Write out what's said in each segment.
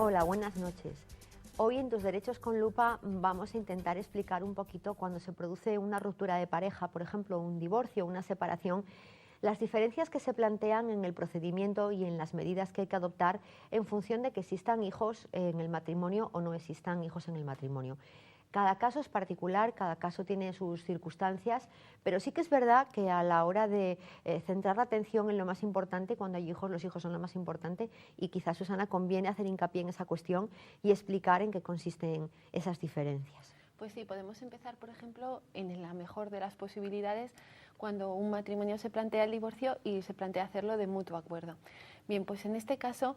Hola, buenas noches. Hoy en Tus Derechos con Lupa vamos a intentar explicar un poquito cuando se produce una ruptura de pareja, por ejemplo, un divorcio, una separación, las diferencias que se plantean en el procedimiento y en las medidas que hay que adoptar en función de que existan hijos en el matrimonio o no existan hijos en el matrimonio. Cada caso es particular, cada caso tiene sus circunstancias, pero sí que es verdad que a la hora de centrar la atención en lo más importante, cuando hay hijos, los hijos son lo más importante, y quizás, Susana, conviene hacer hincapié en esa cuestión y explicar en qué consisten esas diferencias. Pues sí, podemos empezar, por ejemplo, en la mejor de las posibilidades, cuando un matrimonio se plantea el divorcio y se plantea hacerlo de mutuo acuerdo. Bien, pues en este caso,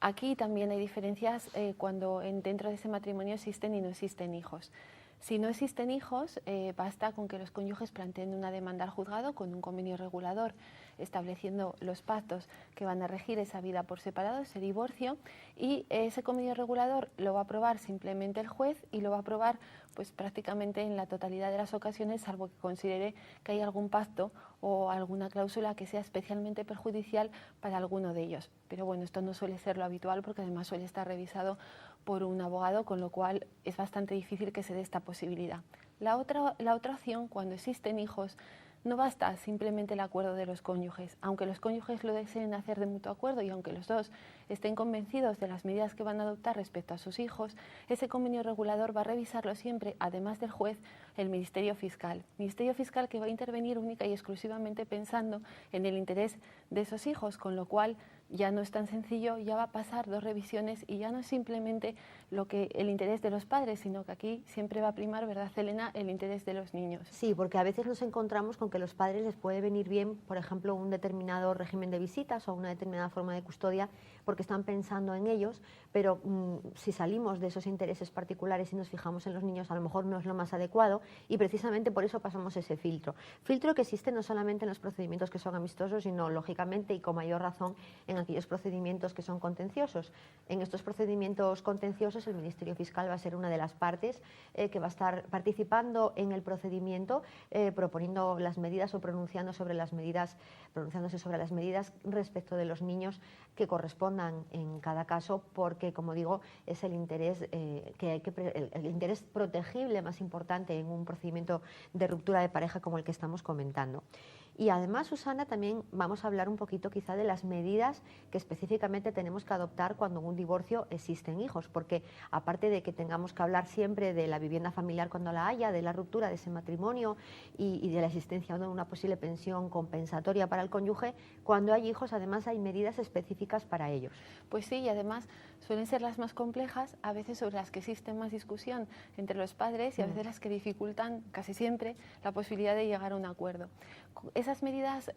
aquí también hay diferencias cuando dentro de ese matrimonio existen y no existen hijos. Si no existen hijos, basta con que los cónyuges planteen una demanda al juzgado con un convenio regulador, estableciendo los pactos que van a regir esa vida por separado, ese divorcio, y ese convenio regulador lo va a aprobar simplemente el juez y lo va a aprobar pues prácticamente en la totalidad de las ocasiones, salvo que considere que hay algún pacto o alguna cláusula que sea especialmente perjudicial para alguno de ellos. Pero bueno, esto no suele ser lo habitual porque además suele estar revisado por un abogado, con lo cual es bastante difícil que se dé esta posibilidad. La otra opción, cuando existen hijos, no basta simplemente el acuerdo de los cónyuges. Aunque los cónyuges lo deseen hacer de mutuo acuerdo y aunque los dos estén convencidos de las medidas que van a adoptar respecto a sus hijos, ese convenio regulador va a revisarlo siempre, además del juez, el Ministerio Fiscal. Ministerio Fiscal que va a intervenir única y exclusivamente pensando en el interés de esos hijos, con lo cual ya no es tan sencillo, ya va a pasar dos revisiones y ya no es simplemente el interés de los padres, sino que aquí siempre va a primar, ¿verdad, Elena?, el interés de los niños. Sí, porque a veces nos encontramos con que a los padres les puede venir bien, por ejemplo, un determinado régimen de visitas o una determinada forma de custodia, porque están pensando en ellos, pero si salimos de esos intereses particulares y nos fijamos en los niños, a lo mejor no es lo más adecuado y precisamente por eso pasamos ese filtro. Filtro que existe no solamente en los procedimientos que son amistosos, sino lógicamente y con mayor razón en aquellos procedimientos que son contenciosos. En estos procedimientos contenciosos el Ministerio Fiscal va a ser una de las partes que va a estar participando en el procedimiento, proponiendo las medidas o pronunciándose sobre las medidas respecto de los niños que correspondan en cada caso, porque, como digo, es el interés el interés protegible más importante en un procedimiento de ruptura de pareja como el que estamos comentando. Y además, Susana, también vamos a hablar un poquito quizá de las medidas que específicamente tenemos que adoptar cuando en un divorcio existen hijos, porque aparte de que tengamos que hablar siempre de la vivienda familiar cuando la haya, de la ruptura de ese matrimonio y de la existencia de una posible pensión compensatoria para el cónyuge, cuando hay hijos además hay medidas específicas para ellos. Pues sí, y además suelen ser las más complejas, a veces sobre las que existe más discusión entre los padres y a veces las que dificultan casi siempre la posibilidad de llegar a un acuerdo. Esas medidas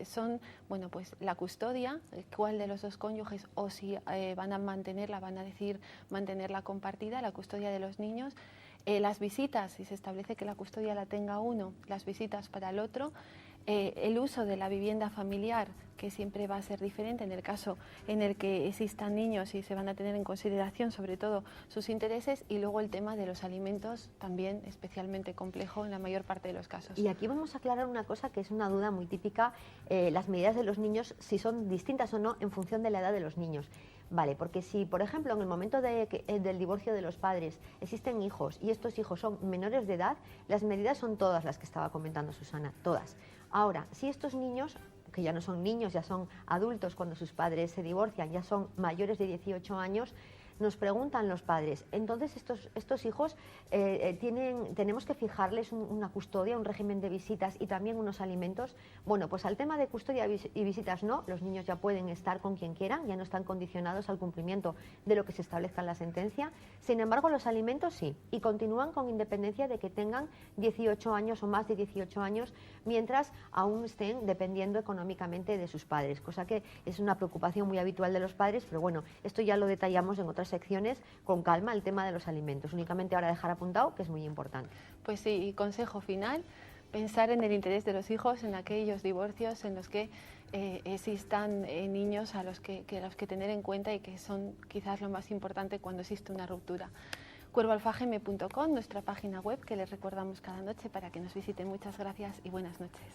son, bueno, pues la custodia, cuál de los dos cónyuges o si van a decidir mantenerla compartida, la custodia de los niños, las visitas, si se establece que la custodia la tenga uno, las visitas para el otro, el uso de la vivienda familiar, que siempre va a ser diferente en el caso en el que existan niños y se van a tener en consideración sobre todo sus intereses, y luego el tema de los alimentos, también especialmente complejo en la mayor parte de los casos. Y aquí vamos a aclarar una cosa que es una duda muy típica, las medidas de los niños, si son distintas o no en función de la edad de los niños. Vale, porque si, por ejemplo, en el momento del divorcio de los padres existen hijos y estos hijos son menores de edad, las medidas son todas las que estaba comentando Susana, todas. Ahora, si estos niños, que ya no son niños, ya son adultos cuando sus padres se divorcian, ya son mayores de 18 años, nos preguntan los padres, entonces estos hijos tenemos que fijarles una custodia, un régimen de visitas y también unos alimentos. Bueno, pues al tema de custodia y visitas no, los niños ya pueden estar con quien quieran, ya no están condicionados al cumplimiento de lo que se establezca en la sentencia. Sin embargo, los alimentos sí, y continúan con independencia de que tengan 18 años o más de 18 años, mientras aún estén dependiendo económicamente de sus padres, cosa que es una preocupación muy habitual de los padres, pero bueno, esto ya lo detallamos en otras secciones con calma, el tema de los alimentos. Únicamente ahora dejar apuntado que es muy importante. Pues sí, y consejo final, pensar en el interés de los hijos, en aquellos divorcios en los que existan niños a los que tener en cuenta y que son quizás lo más importante cuando existe una ruptura. cuervoalfagm.com, nuestra página web que les recordamos cada noche para que nos visiten. Muchas gracias y buenas noches.